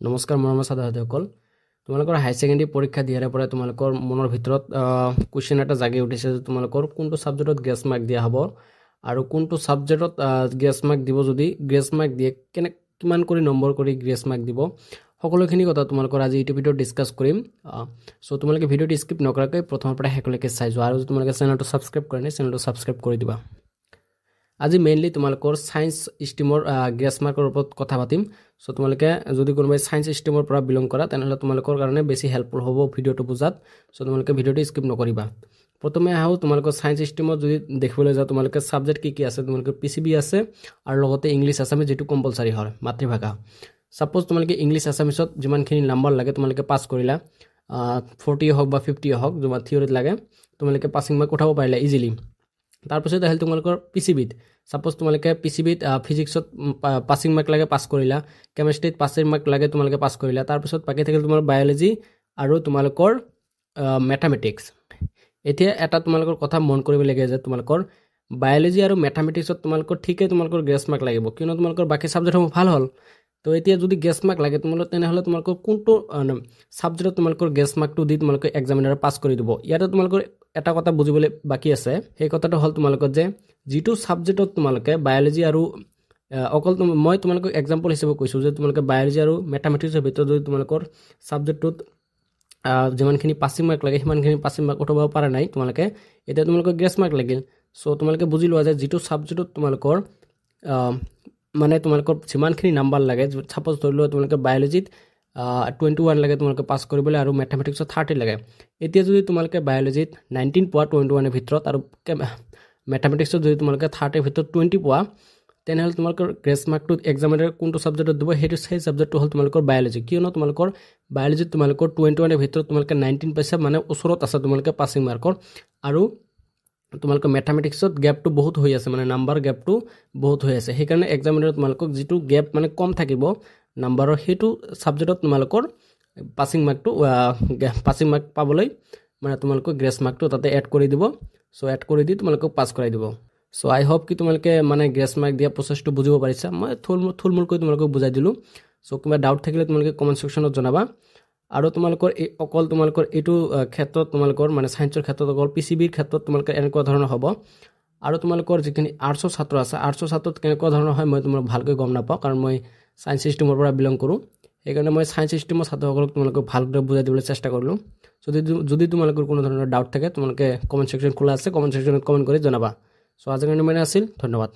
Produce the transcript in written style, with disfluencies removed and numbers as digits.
নমস্কাৰ মৰমৰ ছাত্ৰ-ছাত্ৰীসকল তোমালোকৰ হাই সেকেন্ডাৰী পৰীক্ষা দিয়াৰ পৰা তোমালোকৰ মনৰ ভিতৰত কোৱেশ্চন এটা জাগি উঠিছে যে তোমালোকৰ কোনটো সাবজেক্টত গ্ৰেছ মাৰ্ক দিয়া হ'ব আৰু কোনটো সাবজেক্টত গ্ৰেছ মাৰ্ক দিব যদি গ্ৰেছ মাৰ্ক দিয়ে কিমান কৰি নম্বৰ কৰি গ্ৰেছ মাৰ্ক দিব সকলোখিনি কথা তোমালোকৰ আজি এই ভিডিঅ'ত ডিসকাস কৰিম সো তোমালোকে ভিডিঅ'টো স্কিপ নকৰাকৈ প্ৰথমৰ পৰা শেষলৈকে চাই যোৱা আৰু তোমালোকে চেনেলটো সাবস্ক্ৰাইব কৰা নাই চেনেলটো সাবস্ক্ৰাইব কৰি দিবা আজি মেইনলি তোমালোকৰ সায়েন্স স্ট্ৰীমৰ গ্ৰেছ মাৰ্কৰ ওপৰত কথা পাতিম সো তোমালোকে যদি কোনোবাই সায়েন্স স্ট্ৰীমৰ পৰা বিলং কৰা তেনেহলে তোমালোকৰ কাৰণে বেছি হেল্পফুল হ'ব ভিডিঅ'টো বুজাত সো তোমালোকে ভিডিঅ'টো স্কিপ নকৰিবা প্ৰথমে আহো তোমালোকৰ সায়েন্স স্ট্ৰীমত যদি দেখিবলৈ যা তোমালোকে সাবজেক্ট কি আছে তোমালোকৰ পিসিবি আছে আৰু লগতে ইংলিশ আছামিজ যেটো কম্পালসৰি হয় মাতৃভাষা সাপোজ তোমালোকে ইংলিশ আছামিজত যিমানখিনি নম্বৰ লাগে তোমালোকে পাস কৰিলা 40 হক বা 50 হক যমা থিওৰিত লাগে তোমালোকে পাসিং মাৰ্ক উঠাব পাৰিলা ইজিলি তাৰ পিছত আহিল তোমালোকৰ পিসিবিত সাপোজ তোমালোকে পিসিবিত ফিজিক্সত পাসিং মাৰ্ক লাগে পাস কৰিলা কেমিষ্ট্ৰিত পাসিং মাৰ্ক লাগে তোমালোকে পাস কৰিলা তাৰ পিছত বাকি থাকিল তোমাৰ বায়োলজি আৰু তোমালোকৰ ম্যাথমেটিক্স এতিয়া এটা তোমালোকৰ কথা মন কৰিব লাগে যে তোমালোকৰ বায়োলজি আৰু ম্যাথমেটিক্সত তোমালোকৰ ঠিকে তোমালোকৰ গ্ৰেছ মাৰ্ক লাগিব কিয়নো তোমালোকৰ বাকি সাবজেক্টসমূহ ভাল হ'ল তো এতিয়া যদি গ্ৰেছ মাৰ্ক লাগে তোমালোক তেনেহলে তোমালোকৰ কোনটো সাবজেক্টত তোমালোকৰ গ্ৰেছ মাৰ্কটো দি তোমালোকে এক্সামিনাৰ পাস কৰি দিব ইয়াতে তোমালোকৰ এটা কথা বুজিবলৈ বাকি আছে সেই কথাটো হল তোমালোকৰ যে যেটো সাবজেক্টত তোমালোকে বায়োলজি আৰু অকল মই তোমালোকক এক্সাম্পল হিচাপে কৈছো যে তোমালোকে বায়োলজি আৰু ম্যাথমেটিক্সৰ ভিতৰত যদি তোমালোকৰ সাবজেক্টত যিমানখিনি পাসিং মাৰ্ক লাগে সিমানখিনি পাসিং মাৰ্ক উঠাব পৰা নাই তোমালোকে এটা তোমালোকৰ গ্ৰেছ মাৰ্ক লাগিল সো তোমালোকে বুজি লোৱা যে যেটো সাবজেক্টত তোমালোকৰ মানে তোমালোকৰ যিমানখিনি নাম্বাৰ লাগে সাপোজ ধৰিলো তোমালোকে বায়োলজিত 21 লাগে তোমালোকে পাস কৰিবলৈ আৰু ম্যাথমেটিক্সত 30 লাগে এতিয়া যদি তোমালোকে বায়োলজিত 19 পোৱা 21 এৰ ভিতৰত আৰু ম্যাথমেটিক্সত যদি তোমালোকে 30 এৰ ভিতৰত 20 পোৱা তেনেহলে তোমালোকৰ গ্ৰেছ মাৰ্কটো এক্সামিনাৰ কোনটো সাবজেক্টত দিব হেতু সেই সাবজেক্টটো হল তোমালোকৰ বায়োলজি কিয়নো তোমালোকৰ বায়োলজিত তোমালোকৰ 21 এৰ ভিতৰত তোমালোকে 19 পাইছা মানে ওচৰত আছে তোমালোকে পাসিং মাৰ্কৰ আৰু তোমালোকৰ ম্যাথমেটিক্সত গ্যাপটো বহুত হৈ আছে মানে নাম্বাৰ গ্যাপটো বহুত হৈ আছে সেইকাৰণে এক্সামিনাৰ তোমালোকক যেটো গ্যাপ মানে কম থাকিব নাম্বাৰৰ হেতু সাবজেক্টত তোমালোকৰ পাসিং মাৰ্ক পাবলৈ মানে তোমালোকৰ গ্ৰেছ মাৰ্কটো তাতে এড কৰি দিব সো এড কৰি দি তোমালোকক পাস কৰাই দিব সো আই হোপ কি তোমালোকে মানে গ্ৰেছ মাৰ্ক দিয়া প্ৰচেছটো বুজিব পাৰিছা মই থুলমুল কৈ তোমালোকক বুজাই দিলো সো কিবা ডাউট থাকিলে তোমালোকে কমেন্ট সেকশনত জনাবা আৰু তোমালোকৰ অকল তোমালোকৰ এটো ক্ষেত্ৰত তোমালোকৰ মানে সায়েন্সৰ ক্ষেত্ৰত অকল পিসিবিৰ ক্ষেত্ৰত তোমালোকৰ এনেকুৱা ধৰণৰ হ'ব আৰু তোমালোকৰ যিখিনি আৰ্টছৰ ছাত্ৰ আছে আৰ্টছৰ ছাত্ৰত কেনেকুৱা ধৰণৰ হয় মই তোমাক ভালকৈ গম নাপাওঁ কাৰণ মই সায়েন্স সিস্টেমৰ পৰা বিলং কৰো সেইকাৰণে মই সায়েন্স সিস্টেমৰ ছাত্ৰসকলক তোমালোকক ভালকৈ বুজাই দিবলৈ চেষ্টা কৰিলো যদি তোমালোকৰ কোনো ধৰণৰ ডাউট থাকে তোমালোকে কমেন্ট সেকশন খোলা আছে কমেন্ট সেকশনত কমেন্ট কৰি জনাবা সো আজিৰ কাৰণে মানে আছিল ধন্যবাদ